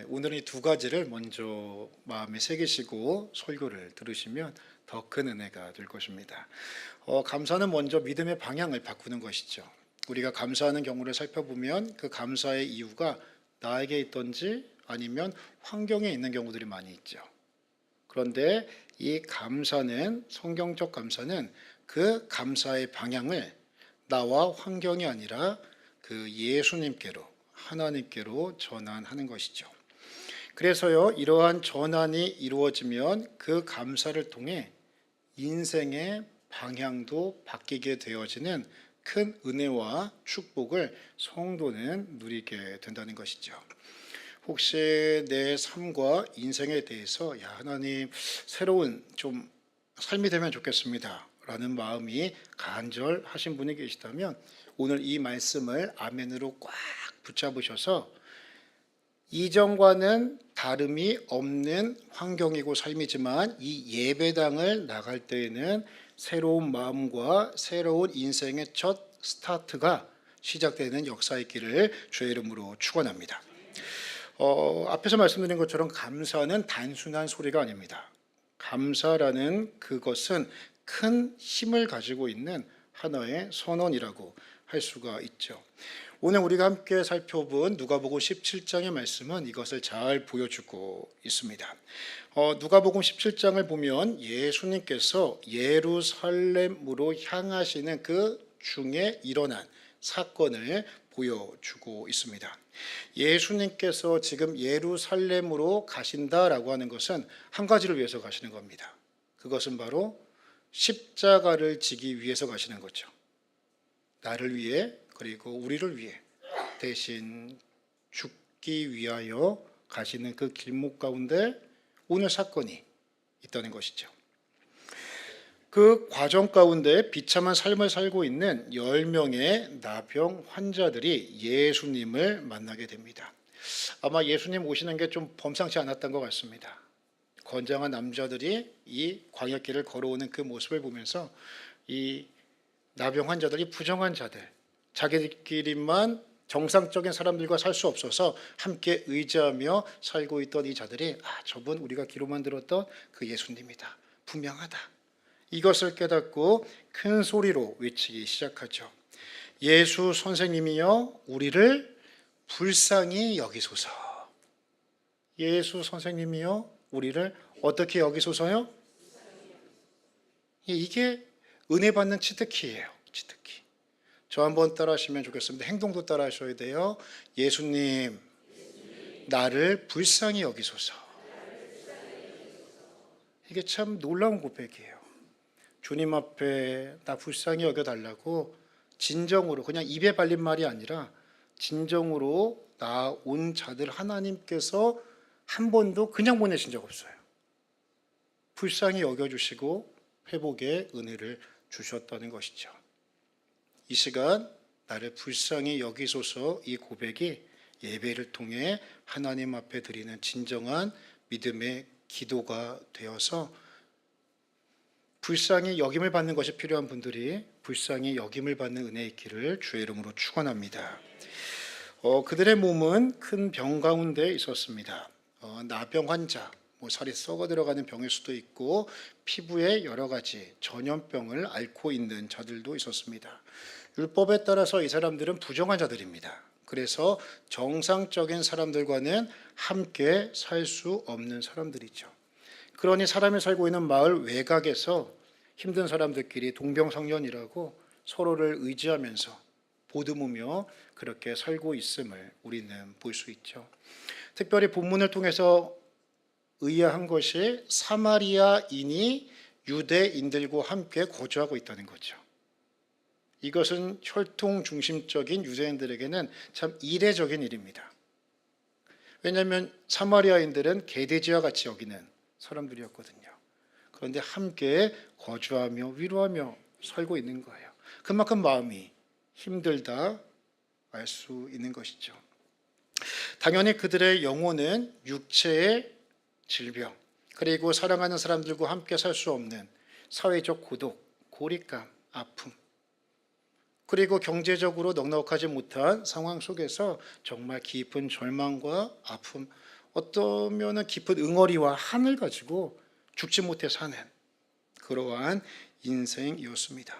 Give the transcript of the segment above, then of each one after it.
오늘은 이 두 가지를 먼저 마음에 새기시고 설교를 들으시면 더 큰 은혜가 될 것입니다. 감사는 먼저 믿음의 방향을 바꾸는 것이죠. 우리가 감사하는 경우를 살펴보면 그 감사의 이유가 나에게 있던지 아니면 환경에 있는 경우들이 많이 있죠. 그런데 이 감사는, 성경적 감사는 그 감사의 방향을 나와 환경이 아니라 그 예수님께로, 하나님께로 전환하는 것이죠. 그래서요, 이러한 전환이 이루어지면 그 감사를 통해 인생의 방향도 바뀌게 되어지는 큰 은혜와 축복을 성도는 누리게 된다는 것이죠. 혹시 내 삶과 인생에 대해서 하나님 새로운 좀 삶이 되면 좋겠습니다 라는 마음이 간절하신 분이 계시다면 오늘 이 말씀을 아멘으로 꽉 붙잡으셔서 이전과는 다름이 없는 환경이고 삶이지만 이 예배당을 나갈 때에는 새로운 마음과 새로운 인생의 첫 스타트가 시작되는 역사의 길을 주의 이름으로 축원합니다. 앞에서 말씀드린 것처럼 감사는 단순한 소리가 아닙니다. 감사라는 그것은 큰 힘을 가지고 있는 하나의 선언이라고 할 수가 있죠. 오늘 우리가 함께 살펴본 누가복음 17장의 말씀은 이것을 잘 보여주고 있습니다. 누가복음 17장을 보면 예수님께서 예루살렘으로 향하시는 그 중에 일어난 사건을 보여주고 있습니다. 예수님께서 지금 예루살렘으로 가신다라고 하는 것은 한 가지를 위해서 가시는 겁니다. 그것은 바로 십자가를 지기 위해서 가시는 거죠. 나를 위해 그리고 우리를 위해 대신 죽기 위하여 가시는 그 길목 가운데 오늘 사건이 있다는 것이죠. 그 과정 가운데 비참한 삶을 살고 있는 10명의 나병 환자들이 예수님을 만나게 됩니다. 아마 예수님 오시는 게 좀 범상치 않았던 것 같습니다. 건장한 남자들이 이 광야길을 걸어오는 그 모습을 보면서 이 나병 환자들이 부정한 자들, 자기들끼리만 정상적인 사람들과 살 수 없어서 함께 의지하며 살고 있던 이 자들이 저분 우리가 귀로만 들었던 그 예수님이다. 분명하다. 이것을 깨닫고 큰 소리로 외치기 시작하죠. 예수 선생님이여 우리를 불쌍히 여기소서. 예수 선생님이여 우리를 어떻게 여기소서요? 이게 은혜 받는 치트키예요. 치트키. 저 한번 따라 하시면 좋겠습니다. 행동도 따라 하셔야 돼요. 예수님, 나를 불쌍히 여기소서. 이게 참 놀라운 고백이에요. 주님 앞에 나 불쌍히 여겨달라고 진정으로, 그냥 입에 발린 말이 아니라 진정으로 나온 자들 하나님께서 한 번도 그냥 보내신 적 없어요. 불쌍히 여겨주시고 회복의 은혜를 주셨다는 것이죠. 이 시간 나를 불쌍히 여기소서 이 고백이 예배를 통해 하나님 앞에 드리는 진정한 믿음의 기도가 되어서 불쌍히 여김을 받는 것이 필요한 분들이 불쌍히 여김을 받는 은혜의 길을 주의 이름으로 축원합니다. 그들의 몸은 큰 병 가운데 있었습니다. 나병 환자, 살이 썩어 들어가는 병일 수도 있고 피부에 여러 가지 전염병을 앓고 있는 자들도 있었습니다. 율법에 따라서 이 사람들은 부정한 자들입니다. 그래서 정상적인 사람들과는 함께 살 수 없는 사람들이죠. 그러니 사람이 살고 있는 마을 외곽에서 힘든 사람들끼리 동병상련이라고 서로를 의지하면서 보듬으며 그렇게 살고 있음을 우리는 볼 수 있죠. 특별히 본문을 통해서 의아한 것이 사마리아인이 유대인들과 함께 거주하고 있다는 거죠. 이것은 혈통 중심적인 유대인들에게는 참 이례적인 일입니다. 왜냐하면 사마리아인들은 개돼지와 같이 여기는 사람들이었거든요. 그런데 함께 거주하며 위로하며 살고 있는 거예요. 그만큼 마음이 힘들다 알 수 있는 것이죠. 당연히 그들의 영혼은 육체의 질병, 그리고 사랑하는 사람들과 함께 살 수 없는 사회적 고독, 고립감, 아픔, 그리고 경제적으로 넉넉하지 못한 상황 속에서 정말 깊은 절망과 아픔, 어떠면은 깊은 응어리와 한을 가지고 죽지 못해 사는 그러한 인생이었습니다.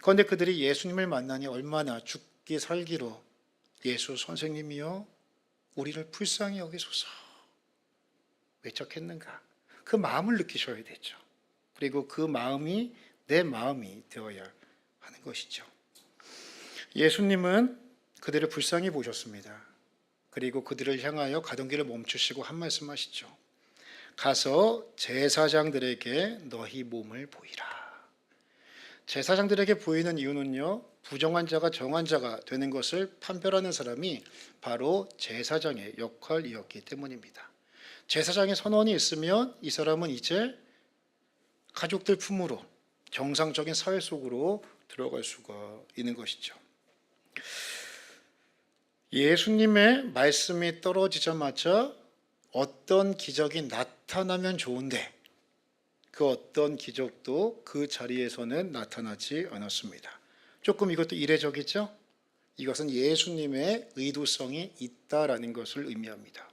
그런데 그들이 예수님을 만나니 얼마나 죽기 살기로 예수 선생님이여 우리를 불쌍히 여기소서 외쳤겠는가. 그 마음을 느끼셔야 되죠. 그리고 그 마음이 내 마음이 되어야 하는 것이죠. 예수님은 그들을 불쌍히 보셨습니다. 그리고 그들을 향하여 가던 길을 멈추시고 한 말씀 하시죠. 가서 제사장들에게 너희 몸을 보이라. 제사장들에게 보이는 이유는요, 부정한 자가 정한 자가 되는 것을 판별하는 사람이 바로 제사장의 역할이었기 때문입니다. 제사장의 선언이 있으면 이 사람은 이제 가족들 품으로 정상적인 사회 속으로 들어갈 수가 있는 것이죠. 예수님의 말씀이 떨어지자마자 어떤 기적이 나타나면 좋은데 그 어떤 기적도 그 자리에서는 나타나지 않았습니다. 조금 이것도 이례적이죠? 이것은 예수님의 의도성이 있다라는 것을 의미합니다.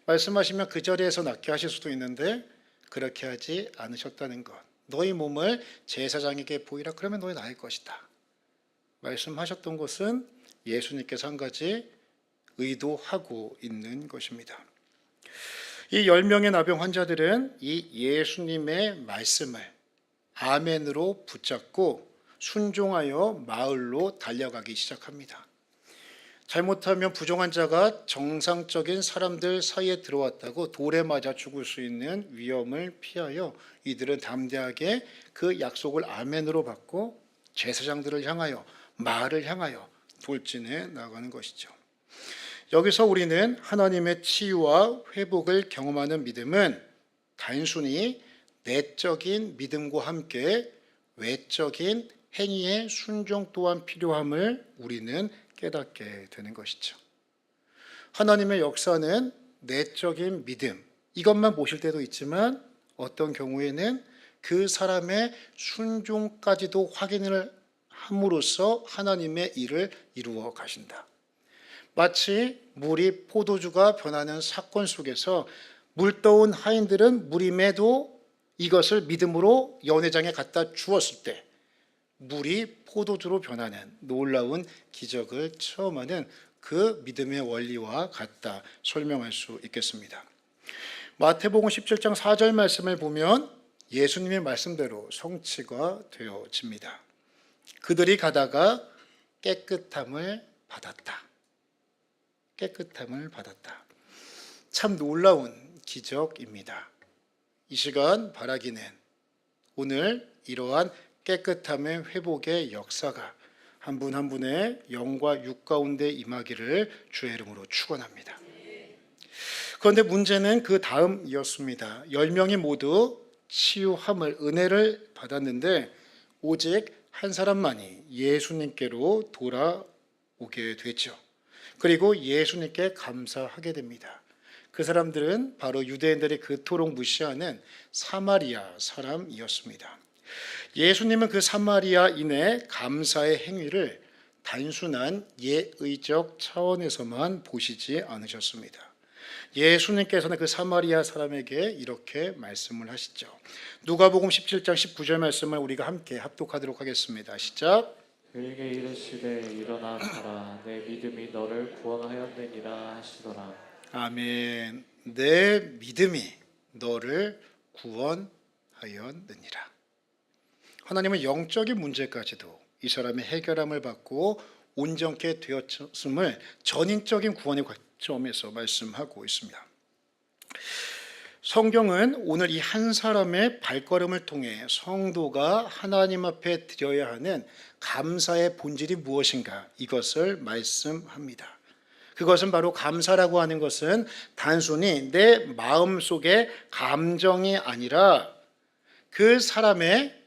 말씀하시면 그 자리에서 낫게 하실 수도 있는데 그렇게 하지 않으셨다는 것. 너희 몸을 제사장에게 보이라. 그러면 너희 나을 것이다. 말씀하셨던 것은 예수님께서 한 가지 의도하고 있는 것입니다. 이 10명의 나병 환자들은 이 예수님의 말씀을 아멘으로 붙잡고 순종하여 마을로 달려가기 시작합니다. 잘못하면 부정한 자가 정상적인 사람들 사이에 들어왔다고 돌에 맞아 죽을 수 있는 위험을 피하여 이들은 담대하게 그 약속을 아멘으로 받고 제사장들을 향하여 마을을 향하여 돌진해 나가는 것이죠. 여기서 우리는 하나님의 치유와 회복을 경험하는 믿음은 단순히 내적인 믿음과 함께 외적인 행위의 순종 또한 필요함을 우리는 깨닫게 되는 것이죠. 하나님의 역사는 내적인 믿음, 이것만 보실 때도 있지만 어떤 경우에는 그 사람의 순종까지도 확인을 함으로써 하나님의 일을 이루어 가신다. 마치 물이 포도주가 변하는 사건 속에서 물떠온 하인들은 물임에도 이것을 믿음으로 연회장에 갖다 주었을 때 물이 포도주로 변하는 놀라운 기적을 체험하는 그 믿음의 원리와 같다 설명할 수 있겠습니다. 마태복음 17장 4절 말씀을 보면 예수님의 말씀대로 성취가 되어집니다. 그들이 가다가 깨끗함을 받았다. 깨끗함을 받았다. 참 놀라운 기적입니다. 이 시간 바라기는 오늘 이러한 깨끗함의 회복의 역사가 한 분 한 분의 영과 육 가운데 임하기를 주의 이름으로 축원합니다. 그런데 문제는 그 다음이었습니다. 10명이 모두 치유함을 은혜를 받았는데 오직 한 사람만이 예수님께로 돌아오게 되죠. 그리고 예수님께 감사하게 됩니다. 그 사람들은 바로 유대인들이 그토록 무시하는 사마리아 사람이었습니다. 예수님은 그 사마리아인의 감사의 행위를 단순한 예의적 차원에서만 보시지 않으셨습니다. 예수님께서는 그 사마리아 사람에게 이렇게 말씀을 하시죠. 누가복음 17장 19절 말씀을 우리가 함께 합독하도록 하겠습니다. 시작. 그에게 이르시되 일어나 가라 내 믿음이 너를 구원하였느니라 하시더라. 아멘. 내 믿음이 너를 구원하였느니라. 하나님은 영적인 문제까지도 이 사람의 해결함을 받고 온전케 되었음을 전인적인 구원의 관점에서 말씀하고 있습니다. 성경은 오늘 이 한 사람의 발걸음을 통해 성도가 하나님 앞에 드려야 하는 감사의 본질이 무엇인가 이것을 말씀합니다. 그것은 바로 감사라고 하는 것은 단순히 내 마음속의 감정이 아니라 그 사람의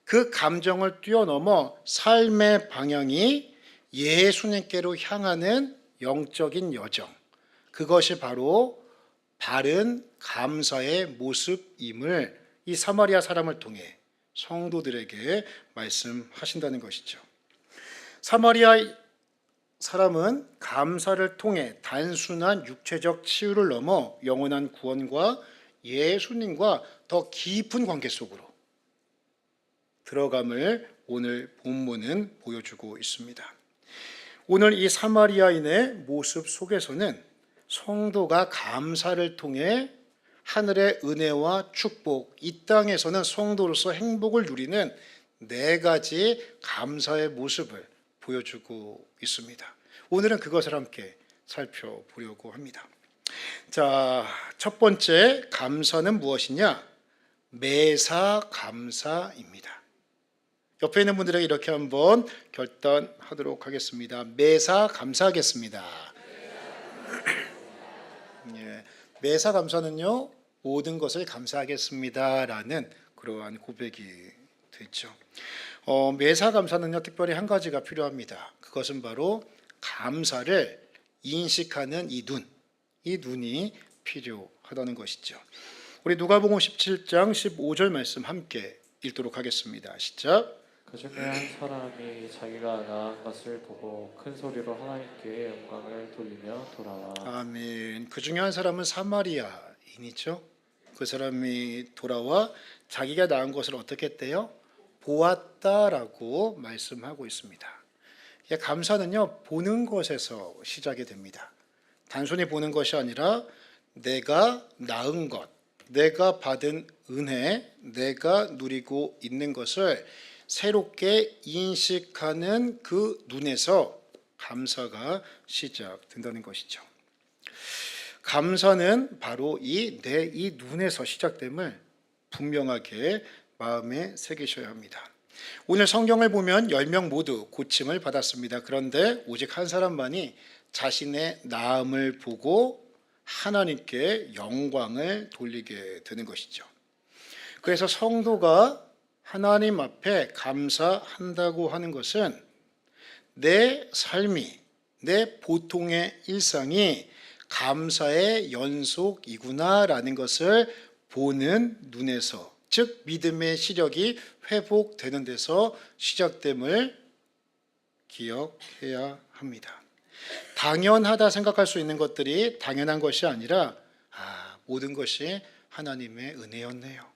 그 감정을 뛰어넘어 삶의 방향이 예수님께로 향하는 영적인 여정, 그것이 바로 바른 감사의 모습임을 이 사마리아 사람을 통해 성도들에게 말씀하신다는 것이죠. 사마리아 사람은 감사를 통해 단순한 육체적 치유를 넘어 영원한 구원과 예수님과 더 깊은 관계 속으로 들어감을 오늘 본문은 보여주고 있습니다. 오늘 이 사마리아인의 모습 속에서는 성도가 감사를 통해 하늘의 은혜와 축복, 이 땅에서는 성도로서 행복을 누리는 네 가지 감사의 모습을 보여주고 있습니다. 오늘은 그것을 함께 살펴보려고 합니다. 자, 첫 번째 감사는 무엇이냐? 매사 감사입니다. 옆에 있는 분들에게 이렇게 한번 결단하도록 하겠습니다. 매사 감사하겠습니다. 예, 매사 감사는요, 모든 것을 감사하겠습니다라는 그러한 고백이 되죠. 매사 감사는요, 특별히 한 가지가 필요합니다. 그것은 바로 감사를 인식하는 이 눈이 필요하다는 것이죠. 우리 누가복음 17장 15절 말씀 함께 읽도록 하겠습니다. 시작. 그 중에 한 사람이 자기가 나은 것을 보고 큰 소리로 하나님께 영광을 돌리며 돌아와. 아멘. 그 중에 한 사람은 사마리아인이죠. 그 사람이 돌아와 자기가 낳은 것을 어떻게 했대요? 보았다라고 말씀하고 있습니다. 감사는요, 보는 것에서 시작이 됩니다. 단순히 보는 것이 아니라 내가 낳은 것, 내가 받은 은혜, 내가 누리고 있는 것을 새롭게 인식하는 그 눈에서 감사가 시작된다는 것이죠. 감사는 바로 이 눈에서 시작됨을 분명하게 마음에 새기셔야 합니다. 오늘 성경을 보면 10명 모두 고침을 받았습니다. 그런데 오직 한 사람만이 자신의 나음을 보고 하나님께 영광을 돌리게 되는 것이죠. 그래서 성도가 하나님 앞에 감사한다고 하는 것은 내 삶이, 내 보통의 일상이 감사의 연속이구나라는 것을 보는 눈에서, 즉 믿음의 시력이 회복되는 데서 시작됨을 기억해야 합니다. 당연하다 생각할 수 있는 것들이 당연한 것이 아니라 모든 것이 하나님의 은혜였네요.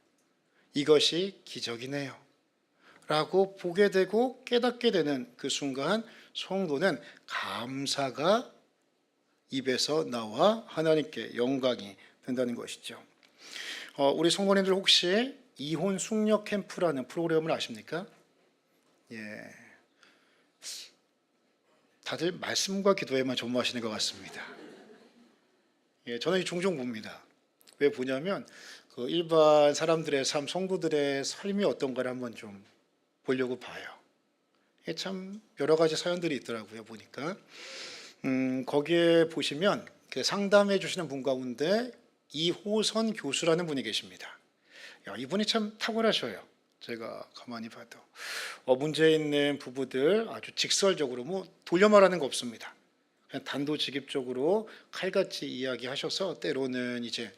이것이 기적이네요. 라고 보게 되고 깨닫게 되는 그 순간 성도는 감사가 입에서 나와 하나님께 영광이 된다는 것이죠. 우리 성도님들 혹시 이혼 숙녀 캠프라는 프로그램을 아십니까? 예. 다들 말씀과 기도에만 전무하시는 것 같습니다. 예, 저는 종종 봅니다. 왜 보냐면 그 일반 사람들의 삶, 성도들의 삶이 어떤가를 한번 좀 보려고 봐요. 참 여러 가지 사연들이 있더라고요. 보니까 거기에 보시면 상담해 주시는 분 가운데 이호선 교수라는 분이 계십니다. 이분이 참 탁월하셔요. 제가 가만히 봐도 문제 있는 부부들 아주 직설적으로 돌려 말하는 거 없습니다. 그냥 단도직입적으로 칼같이 이야기하셔서 때로는 이제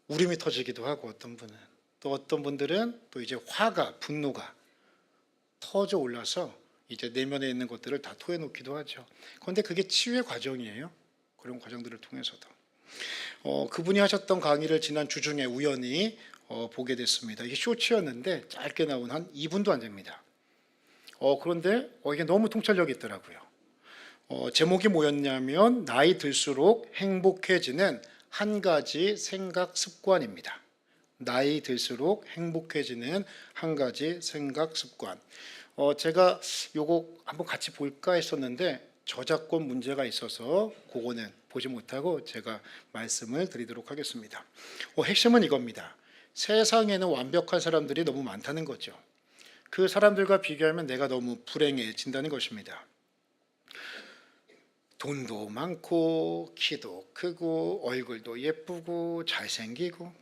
울음이 터지기도 하고 어떤 분들은 또 이제 화가 분노가 터져 올라서 이제 내면에 있는 것들을 다 토해놓기도 하죠. 그런데 그게 치유의 과정이에요. 그런 과정들을 통해서도 그분이 하셨던 강의를 지난 주중에 우연히 보게 됐습니다. 이게 쇼츠였는데 짧게 나온 한 2분도 안 됩니다. 그런데 이게 너무 통찰력이 있더라고요. 제목이 뭐였냐면 나이 들수록 행복해지는 한 가지 생각 습관입니다. 나이 들수록 행복해지는 한 가지 생각 습관. 제가 요거 한번 같이 볼까 했었는데 저작권 문제가 있어서 그거는 보지 못하고 제가 말씀을 드리도록 하겠습니다. 핵심은 이겁니다. 세상에는 완벽한 사람들이 너무 많다는 거죠. 그 사람들과 비교하면 내가 너무 불행해진다는 것입니다. 돈도 많고 키도 크고 얼굴도 예쁘고 잘생기고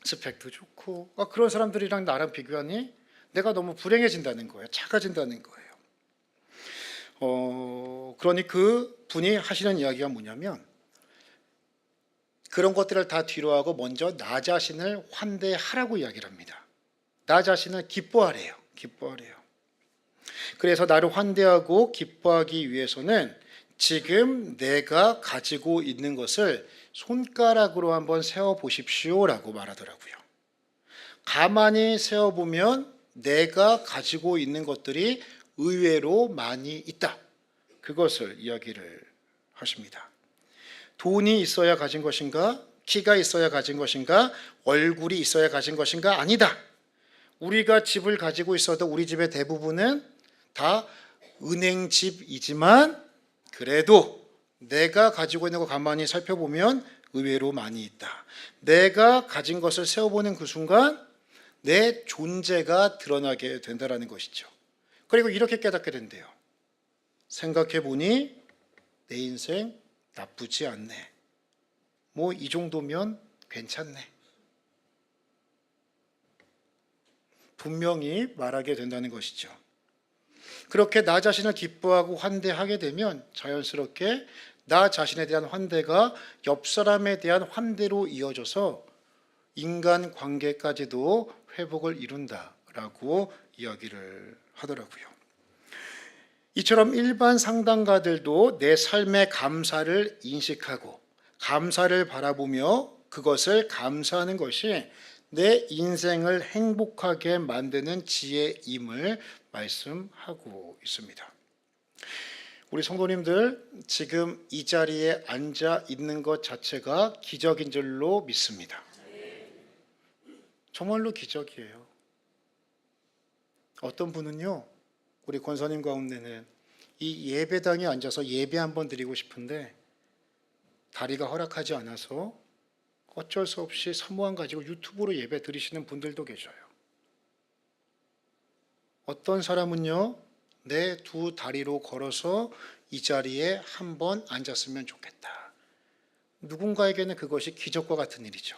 스펙도 좋고 그런 사람들이랑 나랑 비교하니 내가 너무 불행해진다는 거예요. 작아진다는 거예요. 그러니 그 분이 하시는 이야기가 뭐냐면 그런 것들을 다 뒤로하고 먼저 나 자신을 환대하라고 이야기를 합니다. 나 자신을 기뻐하래요. 그래서 나를 환대하고 기뻐하기 위해서는 지금 내가 가지고 있는 것을 손가락으로 한번 세어 보십시오라고 말하더라고요. 가만히 세어 보면 내가 가지고 있는 것들이 의외로 많이 있다. 그것을 이야기를 하십니다. 돈이 있어야 가진 것인가? 키가 있어야 가진 것인가? 얼굴이 있어야 가진 것인가? 아니다. 우리가 집을 가지고 있어도 우리 집의 대부분은 다 은행집이지만 그래도 내가 가지고 있는 거 가만히 살펴보면 의외로 많이 있다. 내가 가진 것을 세어보는 그 순간 내 존재가 드러나게 된다는 것이죠. 그리고 이렇게 깨닫게 된대요. 생각해보니 내 인생 나쁘지 않네. 뭐 이 정도면 괜찮네. 분명히 말하게 된다는 것이죠. 그렇게 나 자신을 기뻐하고 환대하게 되면 자연스럽게 나 자신에 대한 환대가 옆 사람에 대한 환대로 이어져서 인간 관계까지도 회복을 이룬다라고 이야기를 하더라고요. 이처럼 일반 상담가들도 내 삶의 감사를 인식하고 감사를 바라보며 그것을 감사하는 것이 내 인생을 행복하게 만드는 지혜임을 말씀하고 있습니다. 우리 성도님들 지금 이 자리에 앉아 있는 것 자체가 기적인 줄로 믿습니다. 정말로 기적이에요. 어떤 분은요, 우리 권사님 가운데는 이 예배당에 앉아서 예배 한번 드리고 싶은데 다리가 허락하지 않아서 어쩔 수 없이 사모함 가지고 유튜브로 예배 드리시는 분들도 계셔요. 어떤 사람은요, 내 두 다리로 걸어서 이 자리에 한번 앉았으면 좋겠다. 누군가에게는 그것이 기적과 같은 일이죠.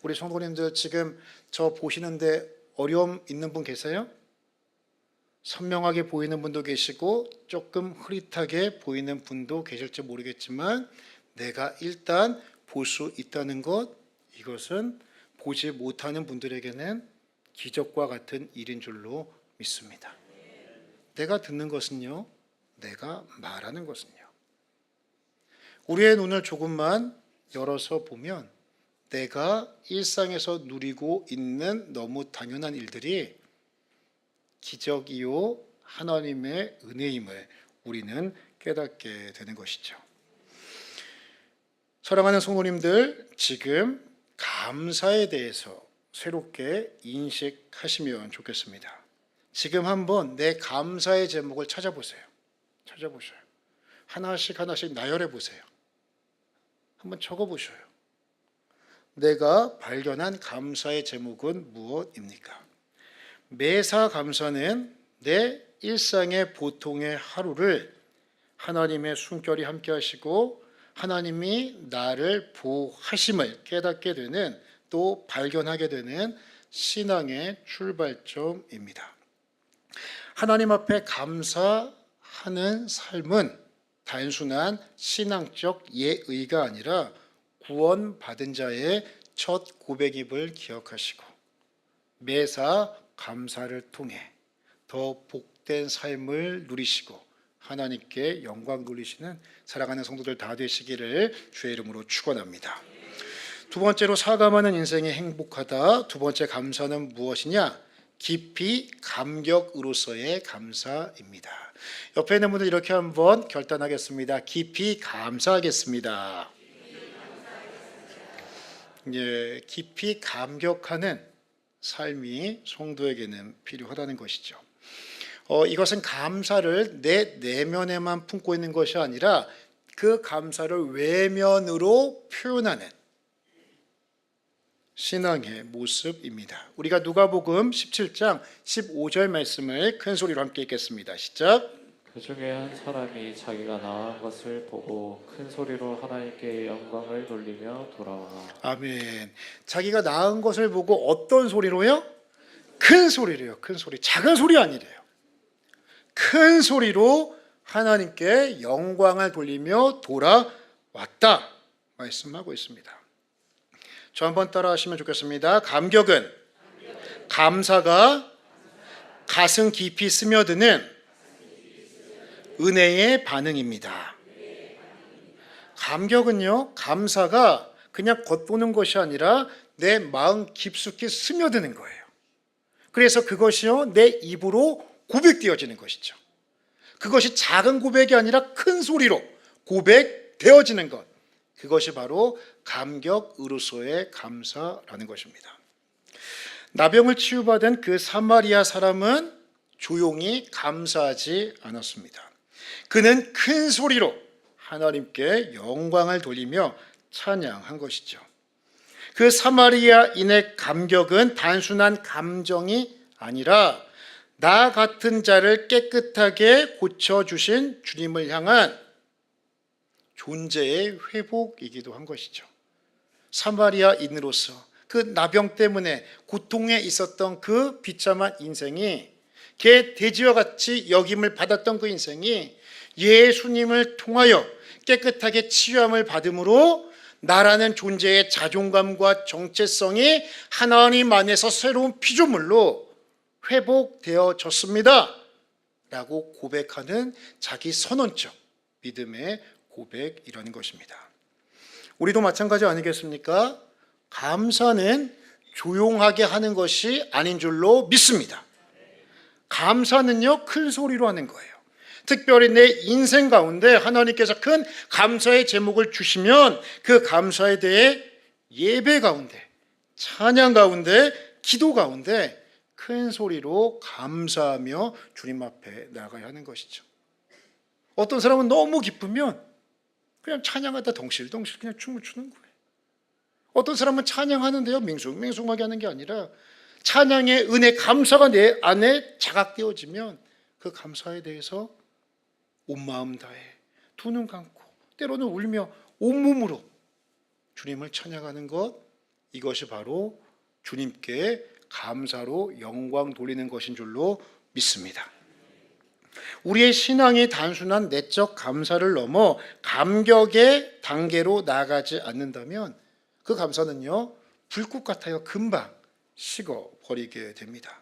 우리 성도님들 지금 저 보시는데 어려움 있는 분 계세요? 선명하게 보이는 분도 계시고 조금 흐릿하게 보이는 분도 계실지 모르겠지만 내가 일단 볼 수 있다는 것, 이것은 보지 못하는 분들에게는 기적과 같은 일인 줄로 믿습니다. 내가 듣는 것은요, 내가 말하는 것은요. 우리의 눈을 조금만 열어서 보면 내가 일상에서 누리고 있는 너무 당연한 일들이 기적이요 하나님의 은혜임을 우리는 깨닫게 되는 것이죠. 사랑하는 성도님들, 지금 감사에 대해서 새롭게 인식하시면 좋겠습니다. 지금 한번 내 감사의 제목을 찾아보세요. 하나씩 나열해 보세요. 한번 적어보셔요. 내가 발견한 감사의 제목은 무엇입니까? 매사 감사는 내 일상의 보통의 하루를 하나님의 숨결이 함께 하시고 하나님이 나를 보호하심을 깨닫게 되는, 또 발견하게 되는 신앙의 출발점입니다. 하나님 앞에 감사하는 삶은 단순한 신앙적 예의가 아니라 구원받은 자의 첫 고백임을 기억하시고 매사 감사를 통해 더 복된 삶을 누리시고 하나님께 영광 돌리시는 사랑하는 성도들 다 되시기를 주의 이름으로 축원합니다. 두 번째로 사감하는 인생이 행복하다. 두 번째 감사는 무엇이냐? 깊이 감격으로서의 감사입니다. 옆에 있는 분들 이렇게 한번 결단하겠습니다. 깊이 감사하겠습니다. 예, 깊이 감격하는 삶이 성도에게는 필요하다는 것이죠. 이것은 감사를 내 내면에만 품고 있는 것이 아니라 그 감사를 외면으로 표현하는 신앙의 모습입니다. 우리가 누가복음 17장 15절 말씀을 큰 소리로 함께 읽겠습니다. 시작. 그 중에 한 사람이 자기가 나은 것을 보고 큰 소리로 하나님께 영광을 돌리며 돌아와. 아멘. 자기가 나은 것을 보고 어떤 소리로요? 큰 소리래요. 큰 소리. 작은 소리 아니래요. 큰 소리로 하나님께 영광을 돌리며 돌아왔다 말씀하고 있습니다. 저 한번 따라 하시면 좋겠습니다. 감격은 감사가 가슴 깊이 스며드는 은혜의 반응입니다. 감격은요, 감사가 그냥 겉보는 것이 아니라 내 마음 깊숙이 스며드는 거예요. 그래서 그것이요, 내 입으로 고백되어지는 것이죠. 그것이 작은 고백이 아니라 큰 소리로 고백되어지는 것. 그것이 바로 감격으로서의 감사라는 것입니다. 나병을 치유받은 그 사마리아 사람은 조용히 감사하지 않았습니다. 그는 큰 소리로 하나님께 영광을 돌리며 찬양한 것이죠. 그 사마리아인의 감격은 단순한 감정이 아니라 나 같은 자를 깨끗하게 고쳐주신 주님을 향한 존재의 회복이기도 한 것이죠. 사마리아인으로서 그 나병 때문에 고통에 있었던 그 비참한 인생이, 개 돼지와 같이 여김을 받았던 그 인생이 예수님을 통하여 깨끗하게 치유함을 받음으로 나라는 존재의 자존감과 정체성이 하나님 안에서 새로운 피조물로 회복되어졌습니다 라고 고백하는 자기 선언적 믿음의 고백이라는 것입니다. 우리도 마찬가지 아니겠습니까? 감사는 조용하게 하는 것이 아닌 줄로 믿습니다. 감사는요, 큰 소리로 하는 거예요. 특별히 내 인생 가운데 하나님께서 큰 감사의 제목을 주시면 그 감사에 대해 예배 가운데, 찬양 가운데, 기도 가운데 큰 소리로 감사하며 주님 앞에 나가야 하는 것이죠. 어떤 사람은 너무 기쁘면 그냥 찬양하다 덩실덩실 그냥 춤을 추는 거예요. 어떤 사람은 찬양하는데요, 밍숭맹숭하게 하는 게 아니라 찬양의 은혜, 감사가 내 안에 자각되어지면 그 감사에 대해서 온 마음 다해 두 눈 감고 때로는 울며 온몸으로 주님을 찬양하는 것, 이것이 바로 주님께 감사로 영광 돌리는 것인 줄로 믿습니다. 우리의 신앙이 단순한 내적 감사를 넘어 감격의 단계로 나아가지 않는다면 그 감사는요, 불꽃 같아요. 금방 식어버리게 됩니다.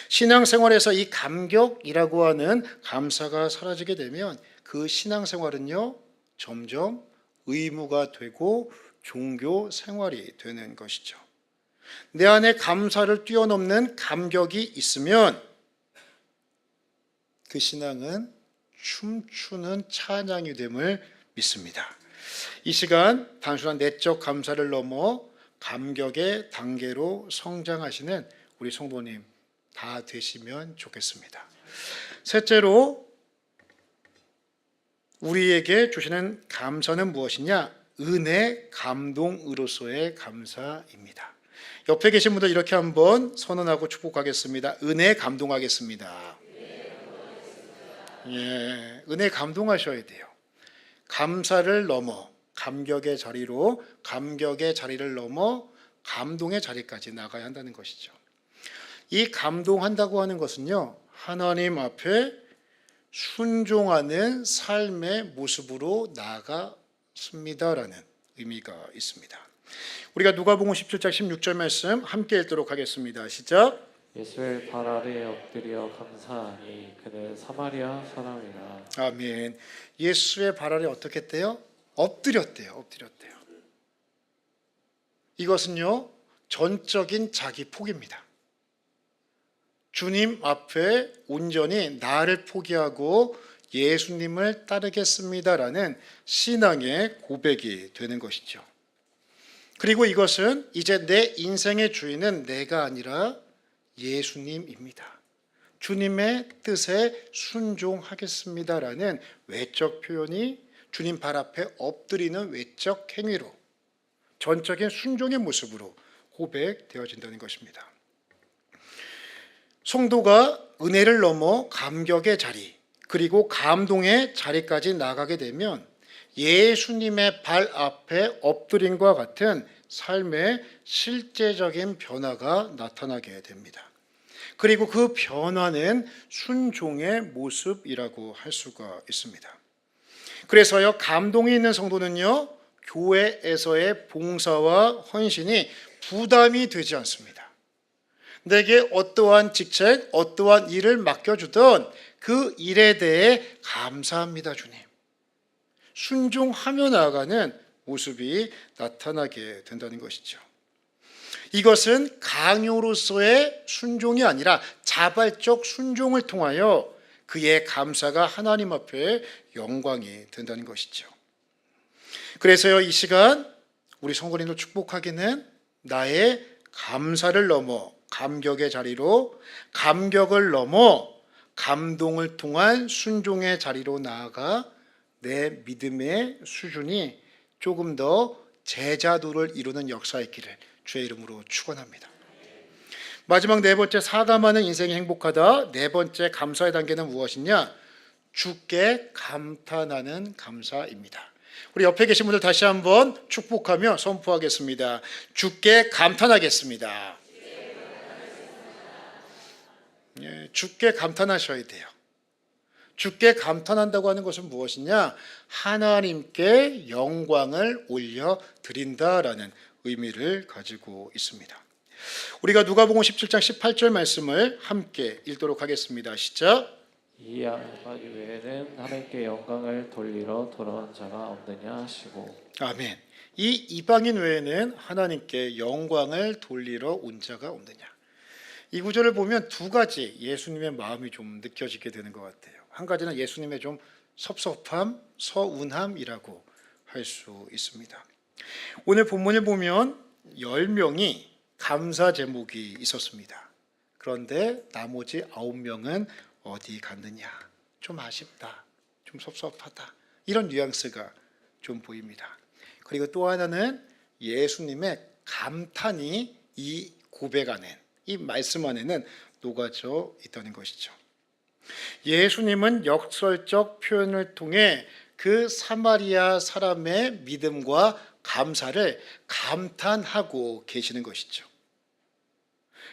신앙생활에서 이 감격이라고 하는 감사가 사라지게 되면 그 신앙생활은요, 점점 의무가 되고 종교 생활이 되는 것이죠. 내 안에 감사를 뛰어넘는 감격이 있으면 그 신앙은 춤추는 찬양이 됨을 믿습니다. 이 시간 단순한 내적 감사를 넘어 감격의 단계로 성장하시는 우리 성도님 다 되시면 좋겠습니다. 셋째로 우리에게 주시는 감사는 무엇이냐? 은혜, 감동으로서의 감사입니다. 옆에 계신 분들 이렇게 한번 선언하고 축복하겠습니다. 은혜 감동하겠습니다. 예, 은혜 감동하셔야 돼요. 감사를 넘어 감격의 자리로, 감격의 자리를 넘어 감동의 자리까지 나가야 한다는 것이죠. 이 감동한다고 하는 것은요, 하나님 앞에 순종하는 삶의 모습으로 나아갔습니다라는 의미가 있습니다. 우리가 누가복음 17장 16절 말씀 함께 읽도록 하겠습니다. 시작. 예수의 발 아래에 엎드려 감사하니 그는 사마리아 사람이라. 아멘. 예수의 발 아래 어떻게 했대요? 엎드렸대요. 이것은요, 전적인 자기 포기입니다. 주님 앞에 온전히 나를 포기하고 예수님을 따르겠습니다라는 신앙의 고백이 되는 것이죠. 그리고 이것은 이제 내 인생의 주인은 내가 아니라 예수님입니다. 주님의 뜻에 순종하겠습니다라는 외적 표현이 주님 발 앞에 엎드리는 외적 행위로, 전적인 순종의 모습으로 고백되어진다는 것입니다. 성도가 은혜를 넘어 감격의 자리, 그리고 감동의 자리까지 나가게 되면 예수님의 발 앞에 엎드림과 같은 삶의 실제적인 변화가 나타나게 됩니다. 그리고 그 변화는 순종의 모습이라고 할 수가 있습니다. 그래서요, 감동이 있는 성도는요, 교회에서의 봉사와 헌신이 부담이 되지 않습니다. 내게 어떠한 직책, 어떠한 일을 맡겨주던 그 일에 대해 감사합니다, 주님. 순종하며 나아가는 모습이 나타나게 된다는 것이죠. 이것은 강요로서의 순종이 아니라 자발적 순종을 통하여 그의 감사가 하나님 앞에 영광이 된다는 것이죠. 그래서요, 이 시간 우리 성도님들 축복하기는 나의 감사를 넘어 감격의 자리로, 감격을 넘어 감동을 통한 순종의 자리로 나아가 내 믿음의 수준이 조금 더 제자도를 이루는 역사의 길을 주의 이름으로 축원합니다. 마지막 네 번째, 사감하는 인생이 행복하다. 네 번째 감사의 단계는 무엇이냐? 주께 감탄하는 감사입니다. 우리 옆에 계신 분들 다시 한번 축복하며 선포하겠습니다. 주께 감탄하겠습니다. 예, 주께 감탄하셔야 돼요. 주께 감탄한다고 하는 것은 무엇이냐? 하나님께 영광을 올려드린다라는 의미를 가지고 있습니다. 우리가 누가복음 17장 18절 말씀을 함께 읽도록 하겠습니다. 시작. 이 양반 외에는 하나님께 영광을 돌리러 돌아온 자가 없느냐 하시고. 아멘. 이 이방인 외에는 하나님께 영광을 돌리러 온 자가 없느냐. 이 구절을 보면 두 가지 예수님의 마음이 좀 느껴지게 되는 것 같아요. 한 가지는 예수님의 좀 섭섭함, 서운함이라고 할 수 있습니다. 오늘 본문을 보면 10명이 감사 제목이 있었습니다. 그런데 나머지 9명은 어디 갔느냐? 좀 아쉽다, 좀 섭섭하다, 이런 뉘앙스가 좀 보입니다. 그리고 또 하나는 예수님의 감탄이 이 고백 안에, 이 말씀 안에는 녹아져 있다는 것이죠. 예수님은 역설적 표현을 통해 그 사마리아 사람의 믿음과 감사를 감탄하고 계시는 것이죠.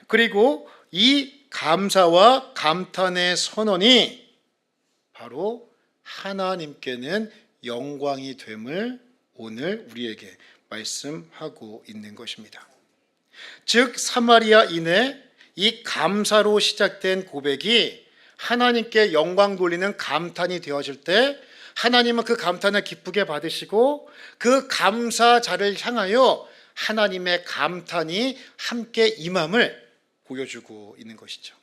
그리고 이 감사와 감탄의 선언이 바로 하나님께는 영광이 됨을 오늘 우리에게 말씀하고 있는 것입니다. 즉 사마리아인의 이 감사로 시작된 고백이 하나님께 영광 돌리는 감탄이 되어질 때 하나님은 그 감탄을 기쁘게 받으시고 그 감사자를 향하여 하나님의 감탄이 함께 임함을 보여주고 있는 것이죠.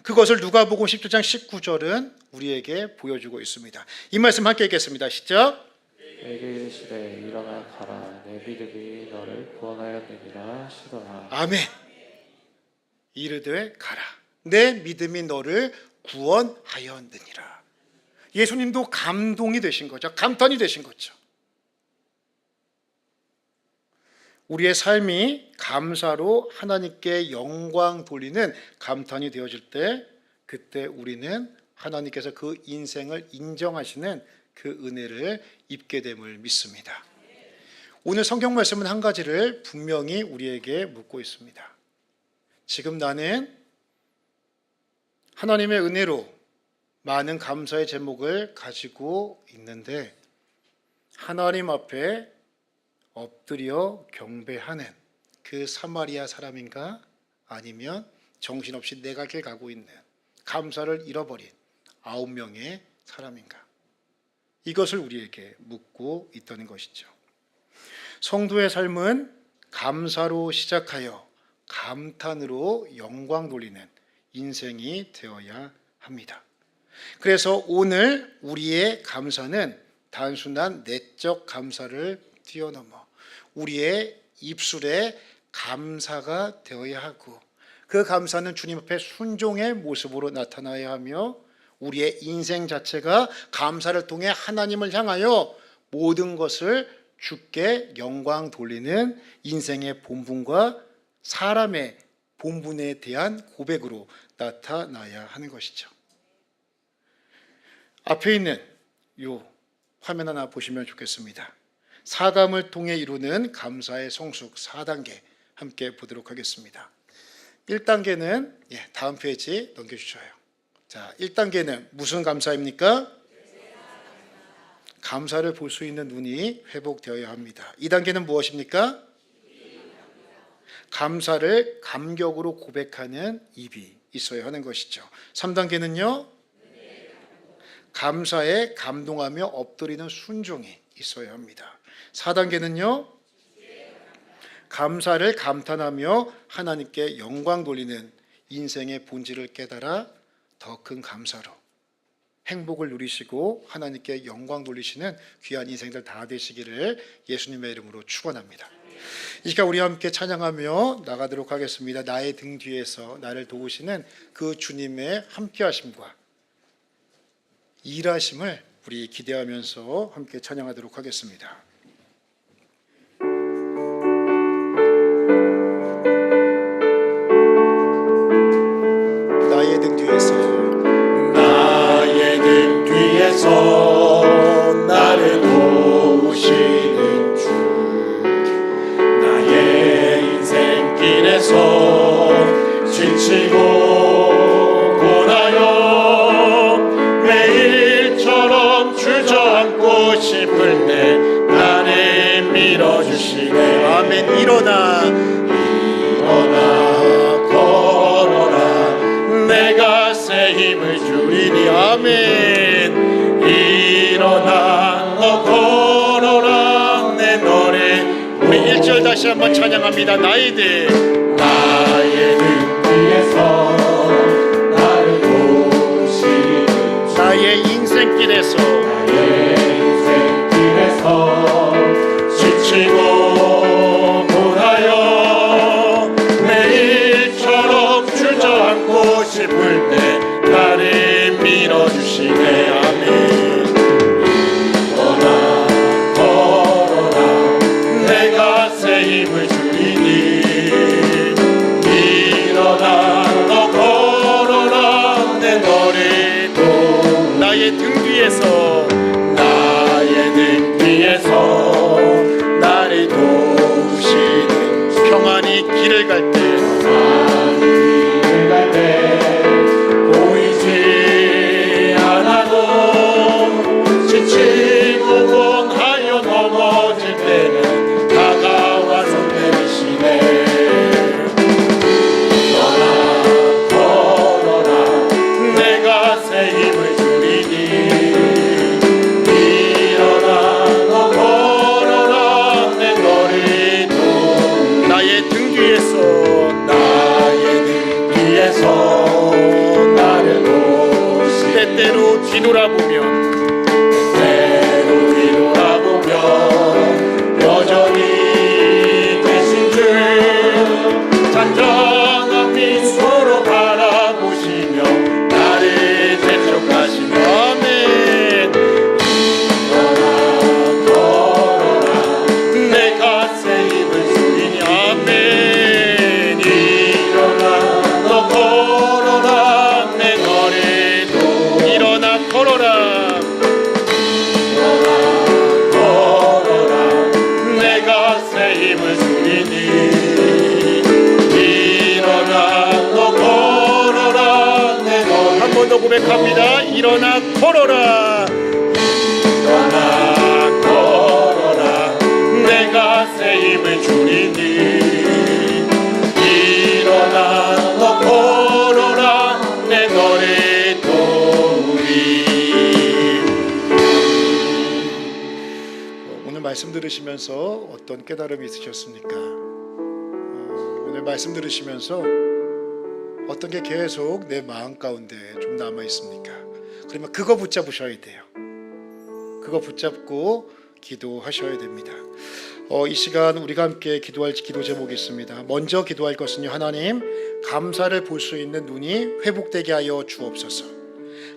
그것을 누가복음 17장 19절은 우리에게 보여주고 있습니다. 이 말씀 함께 읽겠습니다. 시작. 내게 이르시되 일어나 가라 내 믿음이 너를 구원하였느니라 하시더라. 아멘. 이르되 가라 내 믿음이 너를 구원하였느니라. 예수님도 감동이 되신 거죠. 감탄이 되신 거죠. 우리의 삶이 감사로 하나님께 영광 돌리는 감탄이 되어질 때 그때 우리는 하나님께서 그 인생을 인정하시는 그 은혜를 입게 됨을 믿습니다. 오늘 성경 말씀은 한 가지를 분명히 우리에게 묻고 있습니다. 지금 나는 하나님의 은혜로 많은 감사의 제목을 가지고 있는데 하나님 앞에 엎드려 경배하는 그 사마리아 사람인가? 아니면 정신없이 내 갈 길 가고 있는 감사를 잃어버린 9명의 사람인가? 이것을 우리에게 묻고 있다는 것이죠. 성도의 삶은 감사로 시작하여 감탄으로 영광 돌리는 인생이 되어야 합니다. 그래서 오늘 우리의 감사는 단순한 내적 감사를 뛰어넘어 우리의 입술에 감사가 되어야 하고 그 감사는 주님 앞에 순종의 모습으로 나타나야 하며 우리의 인생 자체가 감사를 통해 하나님을 향하여 모든 것을 주께 영광 돌리는 인생의 본분과 사람의 본분에 대한 고백으로 나타나야 하는 것이죠. 앞에 있는 요 화면 하나 보시면 좋겠습니다. 사감을 통해 이루는 감사의 성숙 4단계 함께 보도록 하겠습니다. 1단계는 다음 페이지 넘겨주셔요. 자, 1단계는 무슨 감사입니까? 감사를 볼 수 있는 눈이 회복되어야 합니다. 2단계는 무엇입니까? 감사를 감격으로 고백하는 입이 있어야 하는 것이죠. 3단계는요. 감사에 감동하며 엎드리는 순종이 있어야 합니다. 4단계는요. 감사를 감탄하며 하나님께 영광 돌리는 인생의 본질을 깨달아 더 큰 감사로 행복을 누리시고 하나님께 영광 돌리시는 귀한 인생들 다 되시기를 예수님의 이름으로 축원합니다. 이 시간 우리 함께 찬양하며 나가도록 하겠습니다. 나의 등 뒤에서 나를 도우시는 그 주님의 함께하심과 일하심을 우리 기대하면서 함께 찬양하도록 하겠습니다. 나의 등 뒤에서 나를 도우시는 주 나의 인생길에서 지치고 고나여 매일처럼 주저앉고 싶을 때 나를 밀어주시네. 아멘. 일어나 걸어라 내가 새 힘을 주리니. 아멘. 일어나 너 걸어라 내 노래. 우리 1절 다시 한번 찬양합니다. 나의 등 뒤에서 나를 도우시는 주 나의 인생길에서 지치고 고나여 매일처럼 주저앉고 싶을 때 나를 밀어주시네. 아멘. 일어나 걸어라 내가 새 힘을 주리니. 일어나 너 걸어라 내 노래도 나의 등 뒤에서 나를 도우시는 평안히 길을 갈 때 보이지 않아도 지치고 공하여 넘어질 때는 다가와 손 내미시네. 일어나 걸어라 내가 새 힘을 주리니. 일어나 너 걸어라 내 거리도 나의 등 뒤에서 나를 도우시네. 때때로 뒤돌아보면 여전히 계신 줄 잔잔한 미소로 바라보시며 나를 재촉하시네. 아멘. 일어나 걸어라 내가 새 힘을 주리니. 아멘. 일어나 너 걸어라 내 거리도. 일어나 걸어라 내가 새 힘을 주리니. 일어나 너 걸어라 내 거리. 한 번 더 고백합니다. 일어나 걸어라 일어나 걸어라 내가 새 힘을 주리니. 일어나 너 걸어라 내 거리 도우리. 오늘 말씀 들으시면서 어떤 깨달음이 있으셨습니까? 오늘 말씀 들으시면서 어떤 게 계속 내 마음 가운데 좀 남아 있습니까? 그러면 그거 붙잡으셔야 돼요. 그거 붙잡고 기도하셔야 됩니다. 이 시간 우리가 함께 기도할 기도 제목이 있습니다. 먼저 기도할 것은요, 하나님, 감사를 볼 수 있는 눈이 회복되게 하여 주옵소서.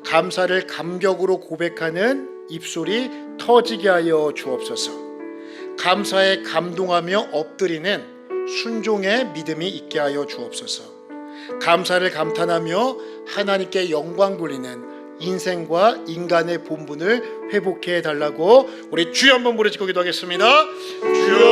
감사를 감격으로 고백하는 입술이 터지게 하여 주옵소서. 감사에 감동하며 엎드리는 순종의 믿음이 있게 하여 주옵소서. 감사를 감탄하며 하나님께 영광 돌리는 인생과 인간의 본분을 회복해 달라고 우리 주여 한번 부르짖고 기도하겠습니다. 주여,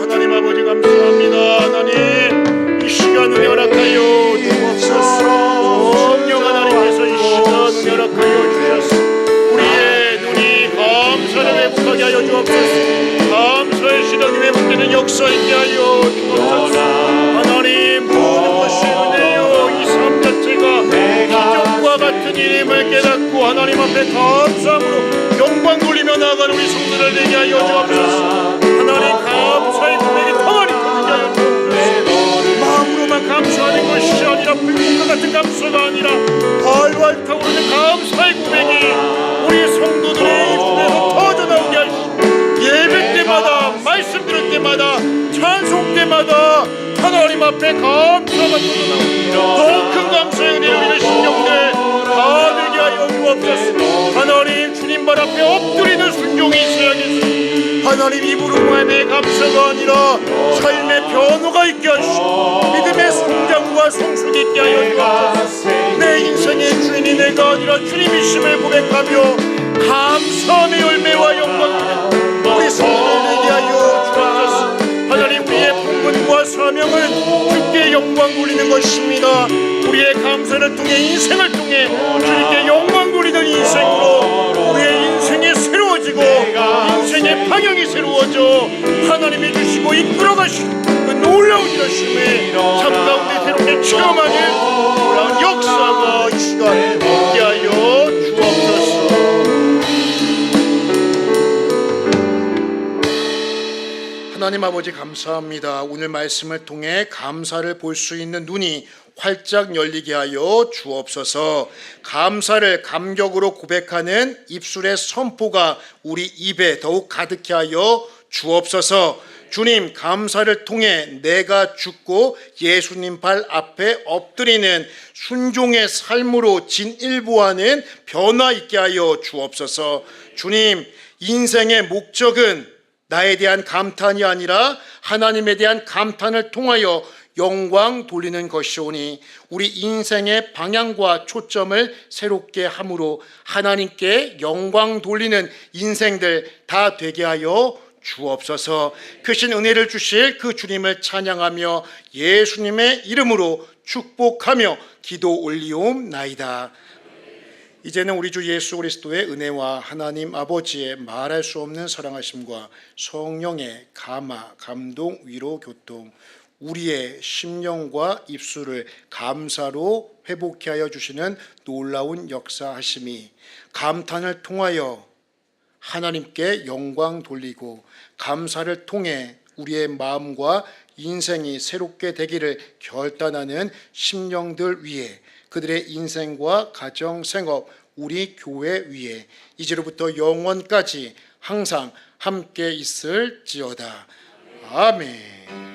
하나님 아버지 감사합니다. 하나님, 이 시간 은혜 허락하여 주옵소서. 성령 하나님께서 이 시간 은혜 허락하여 주셔서 우리의 눈이 감사를 회복하게 하여 주옵소서. 감사의 시간이 회복되는 역사 있게 하여 주옵소서. 하나님 모든 것이 은혜요 이 삶 자체가 기적과 같은 일임을 깨닫고 하나님 앞에 감사함으로 영광 돌리며 나아가는 우리 성도들 되게 하여 주옵소서. 하나님 감사의 고백이 통하니 터지게 하여 주옵소서. 마음으로만 감사하는 것이 아니라 불꽃과 같은 감사가 아니라 활활 타오르는 감사의 고백이 우리 성도들의 입술에서 터져나오게 하시고 예배 때마다 말씀 들을 때마다 찬송 때마다 하나님 앞에 감사가 터져나오고 더 큰 감사의 은혜로 인해 심령들 다 되게 하여 주옵소서. 하나님 주님 발 앞에 엎드리는 순종이 있어야겠습니다. 하나님 입으로 말의 감사가 아니라 삶의 변화가 있게 하시고 믿음의 성장과 성숙이 있게 하여 주옵소서. 내 인생의 주인이 내가 아니라 주님이심을 고백하며 감사함의 열매와 영광을 우리 성도들 되게 하여 주옵소서. 하나님 우리의 본분과 사명은 주께 영광 돌리는 것입니다. 우리의 감사를 통해 인생을 통해 주님께 영광 돌리는 인생으로 우리의 인생이 새로워지고 인생의 방향이 새로워져 하나님이 주시고 이끌어 가시는 그 놀라운 일하심을 삶 가운데 새롭게 체험하는 놀라운 역사가 이 시간 있게 하여 주옵소서. 하나님 아버지 감사합니다. 오늘 말씀을 통해 감사를 볼 수 있는 눈이 활짝 열리게 하여 주옵소서. 감사를 감격으로 고백하는 입술의 선포가 우리 입에 더욱 가득히 하여 주옵소서. 주님 감사를 통해 내가 죽고 예수님 발 앞에 엎드리는 순종의 삶으로 진일보하는 변화 있게 하여 주옵소서. 주님 인생의 목적은 나에 대한 감탄이 아니라 하나님에 대한 감탄을 통하여 영광 돌리는 것이오니 우리 인생의 방향과 초점을 새롭게 함으로 하나님께 영광 돌리는 인생들 다 되게 하여 주옵소서. 크신 은혜를 주실 그 주님을 찬양하며 예수님의 이름으로 축복하며 기도 올리옵나이다. 이제는 우리 주 예수 그리스도의 은혜와 하나님 아버지의 말할 수 없는 사랑하심과 성령의 감화, 감동, 위로, 교통 우리의 심령과 입술을 감사로 회복케 하여 주시는 놀라운 역사하심이 감탄을 통하여 하나님께 영광 돌리고 감사를 통해 우리의 마음과 인생이 새롭게 되기를 결단하는 심령들 위해 그들의 인생과 가정, 생업, 우리 교회 위에 이제로부터 영원까지 항상 함께 있을지어다. 아멘.